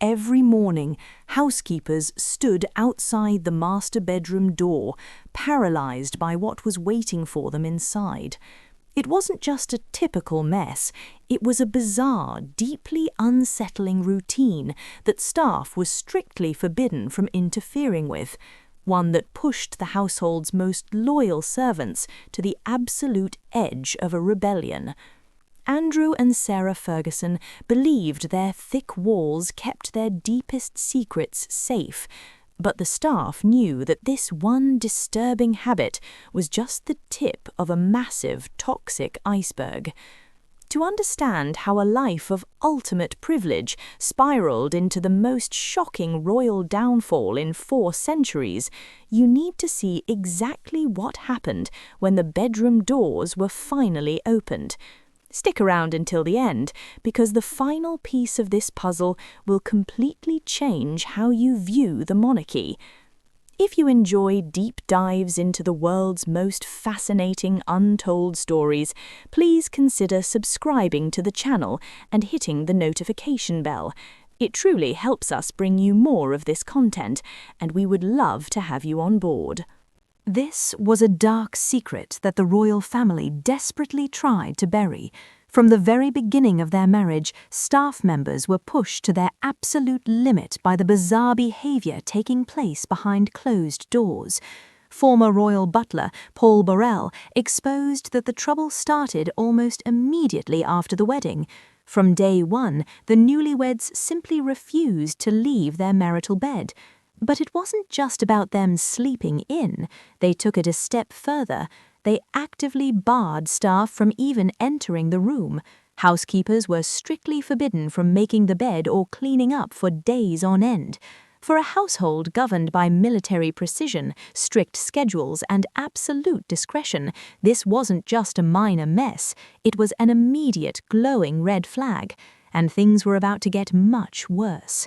every morning, housekeepers stood outside the master bedroom door, paralyzed by what was waiting for them inside. It wasn't just a typical mess, it was a bizarre, deeply unsettling routine that staff was strictly forbidden from interfering with, one that pushed the household's most loyal servants to the absolute edge of a rebellion. Andrew and Sarah Ferguson believed their thick walls kept their deepest secrets safe, but the staff knew that this one disturbing habit was just the tip of a massive, toxic iceberg. To understand how a life of ultimate privilege spiraled into the most shocking royal downfall in 4 centuries, you need to see exactly what happened when the bedroom doors were finally opened. Stick around until the end, because the final piece of this puzzle will completely change how you view the monarchy. If you enjoy deep dives into the world's most fascinating untold stories, please consider subscribing to the channel and hitting the notification bell. It truly helps us bring you more of this content, and we would love to have you on board. This was a dark secret that the royal family desperately tried to bury. From the very beginning of their marriage, staff members were pushed to their absolute limit by the bizarre behavior taking place behind closed doors. Former royal butler Paul Burrell exposed that the trouble started almost immediately after the wedding. From day one, the newlyweds simply refused to leave their marital bed. But it wasn't just about them sleeping in. They took it a step further. They actively barred staff from even entering the room. Housekeepers were strictly forbidden from making the bed or cleaning up for days on end. For a household governed by military precision, strict schedules, and absolute discretion, this wasn't just a minor mess. It was an immediate, glowing red flag. And things were about to get much worse.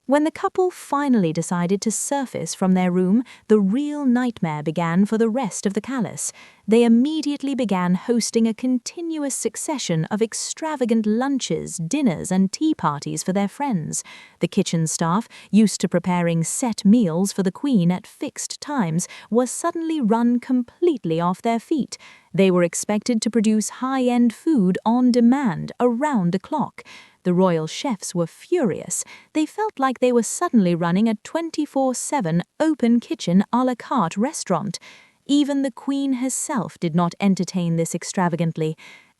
When the couple finally decided to surface from their room, the real nightmare began for the rest of the palace. They immediately began hosting a continuous succession of extravagant lunches, dinners, and tea parties for their friends. The kitchen staff, used to preparing set meals for the Queen at fixed times, was suddenly run completely off their feet. They were expected to produce high-end food on demand, around the clock. The royal chefs were furious. They felt like they were suddenly running a 24/7 open kitchen a la carte restaurant. Even the Queen herself did not entertain this extravagantly.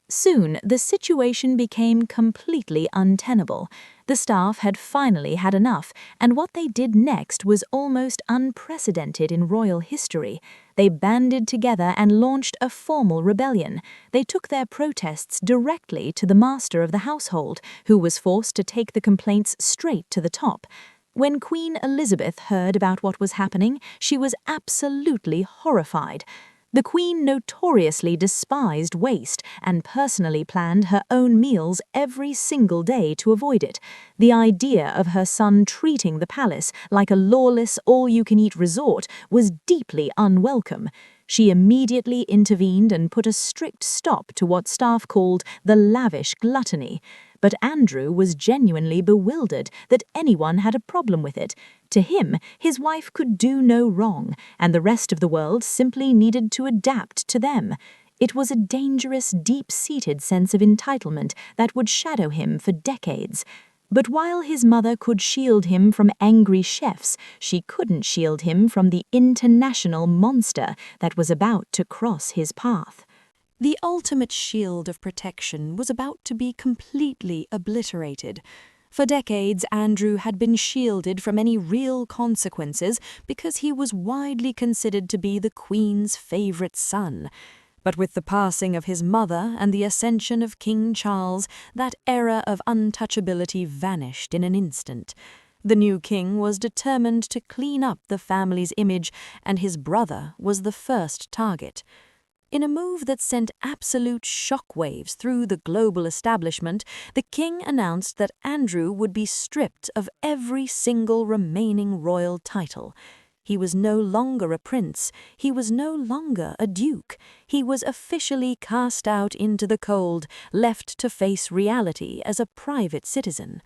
Soon, the situation became completely untenable. The staff had finally had enough, and what they did next was almost unprecedented in royal history. They banded together and launched a formal rebellion. They took their protests directly to the master of the household, who was forced to take the complaints straight to the top. When Queen Elizabeth heard about what was happening, she was absolutely horrified. The Queen notoriously despised waste and personally planned her own meals every single day to avoid it. The idea of her son treating the palace like a lawless, all-you-can-eat resort was deeply unwelcome. She immediately intervened and put a strict stop to what staff called the lavish gluttony. But Andrew was genuinely bewildered that anyone had a problem with it. To him, his wife could do no wrong, and the rest of the world simply needed to adapt to them. It was a dangerous, deep-seated sense of entitlement that would shadow him for decades. But while his mother could shield him from angry chefs, she couldn't shield him from the international monster that was about to cross his path. The ultimate shield of protection was about to be completely obliterated. For decades, Andrew had been shielded from any real consequences because he was widely considered to be the Queen's favourite son. But with the passing of his mother and the ascension of King Charles, that era of untouchability vanished in an instant. The new king was determined to clean up the family's image, and his brother was the first target. In a move that sent absolute shockwaves through the global establishment, the king announced that Andrew would be stripped of every single remaining royal title. He was no longer a prince. He was no longer a duke. He was officially cast out into the cold, left to face reality as a private citizen.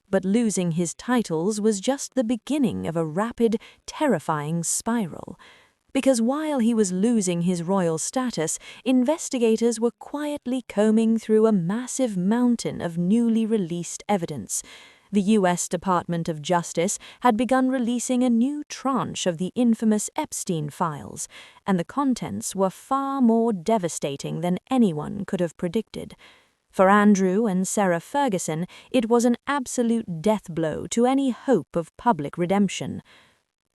But losing his titles was just the beginning of a rapid, terrifying spiral. Because while he was losing his royal status, investigators were quietly combing through a massive mountain of newly released evidence. The U.S. Department of Justice had begun releasing a new tranche of the infamous Epstein files, and the contents were far more devastating than anyone could have predicted. For Andrew and Sarah Ferguson, it was an absolute death blow to any hope of public redemption.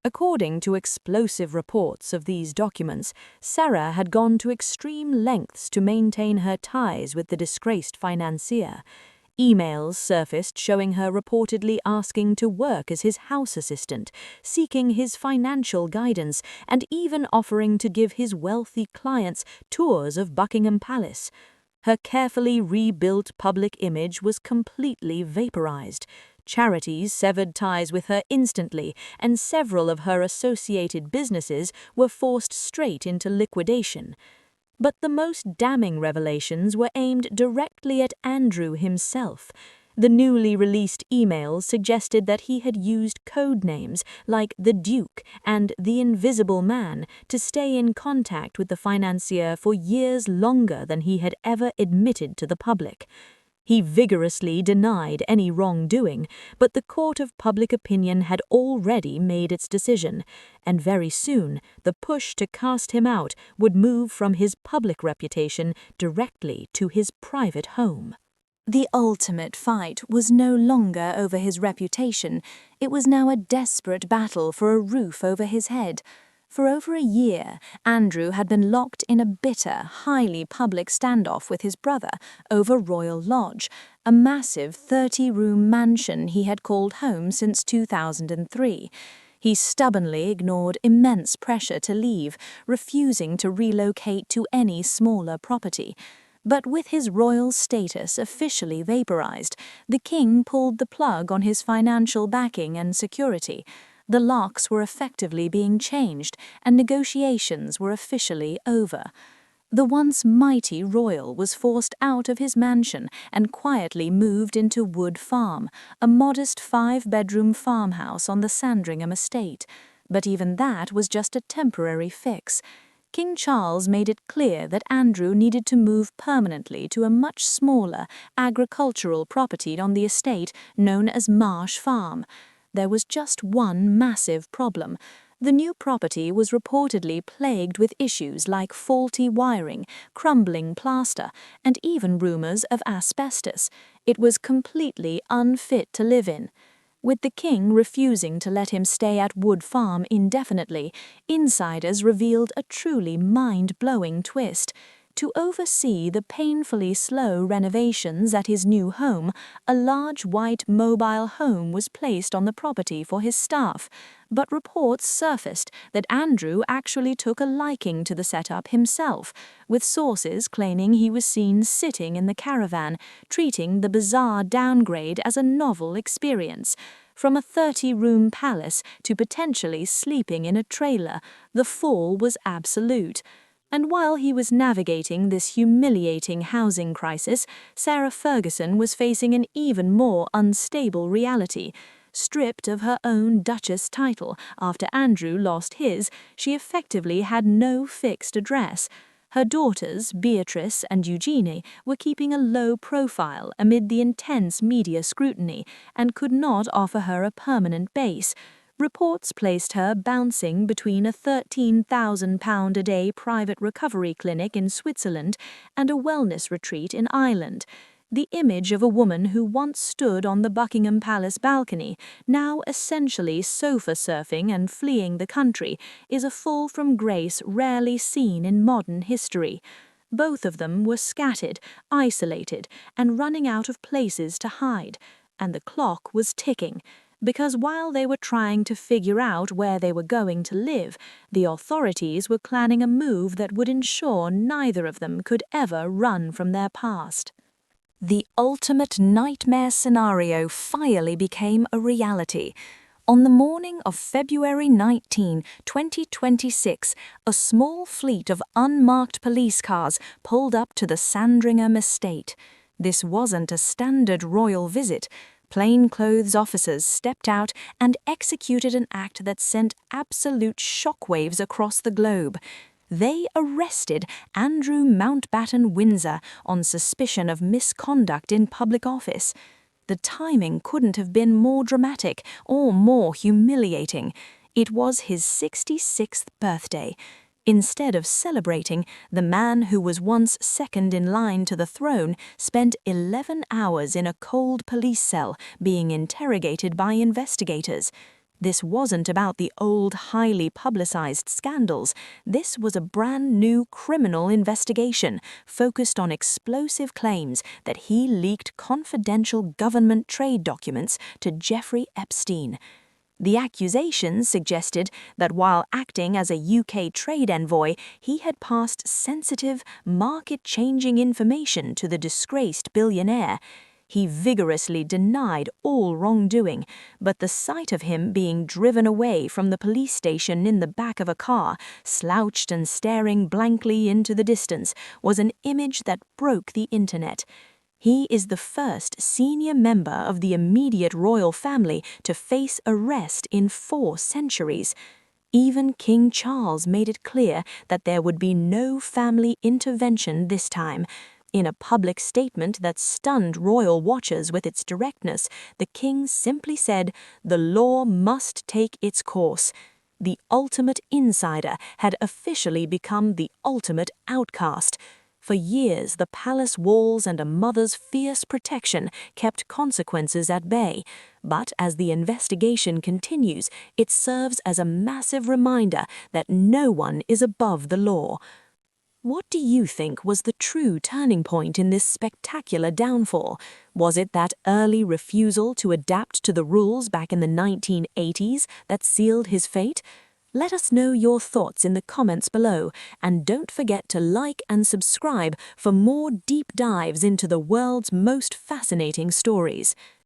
According to explosive reports of these documents, Sarah had gone to extreme lengths to maintain her ties with the disgraced financier. Emails surfaced showing her reportedly asking to work as his house assistant, seeking his financial guidance, and even offering to give his wealthy clients tours of Buckingham Palace. Her carefully rebuilt public image was completely vaporized. Charities severed ties with her instantly, and several of her associated businesses were forced straight into liquidation. But the most damning revelations were aimed directly at Andrew himself. The newly released emails suggested that he had used code names like the Duke and the Invisible Man to stay in contact with the financier for years longer than he had ever admitted to the public. He vigorously denied any wrongdoing, but the court of public opinion had already made its decision, and very soon the push to cast him out would move from his public reputation directly to his private home. The ultimate fight was no longer over his reputation. It was now a desperate battle for a roof over his head. For over a year, Andrew had been locked in a bitter, highly public standoff with his brother over Royal Lodge, a massive 30-room mansion he had called home since 2003. He stubbornly ignored immense pressure to leave, refusing to relocate to any smaller property. But with his royal status officially vaporized, the king pulled the plug on his financial backing and security. The locks were effectively being changed, and negotiations were officially over. The once mighty royal was forced out of his mansion and quietly moved into Wood Farm, a modest 5-bedroom farmhouse on the Sandringham estate. But even that was just a temporary fix. King Charles made it clear that Andrew needed to move permanently to a much smaller agricultural property on the estate known as Marsh Farm. There was just one massive problem. The new property was reportedly plagued with issues like faulty wiring, crumbling plaster, and even rumors of asbestos. It was completely unfit to live in. With the king refusing to let him stay at Wood Farm indefinitely, insiders revealed a truly mind-blowing twist. To oversee the painfully slow renovations at his new home, a large white mobile home was placed on the property for his staff. But reports surfaced that Andrew actually took a liking to the setup himself, with sources claiming he was seen sitting in the caravan, treating the bizarre downgrade as a novel experience. From a 30-room palace to potentially sleeping in a trailer, the fall was absolute. And while he was navigating this humiliating housing crisis, Sarah Ferguson was facing an even more unstable reality. Stripped of her own Duchess title after Andrew lost his, she effectively had no fixed address. Her daughters, Beatrice and Eugenie, were keeping a low profile amid the intense media scrutiny and could not offer her a permanent base. Reports placed her bouncing between a £13,000 a day private recovery clinic in Switzerland and a wellness retreat in Ireland. The image of a woman who once stood on the Buckingham Palace balcony, now essentially sofa surfing and fleeing the country, is a fall from grace rarely seen in modern history. Both of them were scattered, isolated, and running out of places to hide, and the clock was ticking. Because while they were trying to figure out where they were going to live, the authorities were planning a move that would ensure neither of them could ever run from their past. The ultimate nightmare scenario finally became a reality. On the morning of February 19, 2026, a small fleet of unmarked police cars pulled up to the Sandringham estate. This wasn't a standard royal visit. plainclothes officers stepped out and executed an act that sent absolute shockwaves across the globe. They arrested Andrew Mountbatten-Windsor on suspicion of misconduct in public office. The timing couldn't have been more dramatic or more humiliating. It was his 66th birthday. Instead of celebrating, the man who was once second in line to the throne spent 11 hours in a cold police cell being interrogated by investigators. This wasn't about the old, highly publicized scandals. This was a brand new criminal investigation focused on explosive claims that he leaked confidential government trade documents to Jeffrey Epstein. The accusations suggested that while acting as a UK trade envoy, he had passed sensitive, market-changing information to the disgraced billionaire. He vigorously denied all wrongdoing, but the sight of him being driven away from the police station in the back of a car, slouched and staring blankly into the distance, was an image that broke the internet. He is the first senior member of the immediate royal family to face arrest in 4 centuries. Even King Charles made it clear that there would be no family intervention this time. In a public statement that stunned royal watchers with its directness, the king simply said, "The law must take its course." The ultimate insider had officially become the ultimate outcast. For years, the palace walls and a mother's fierce protection kept consequences at bay. But as the investigation continues, it serves as a massive reminder that no one is above the law. What do you think was the true turning point in this spectacular downfall? Was it that early refusal to adapt to the rules back in the 1980s that sealed his fate? Let us know your thoughts in the comments below, and don't forget to like and subscribe for more deep dives into the world's most fascinating stories.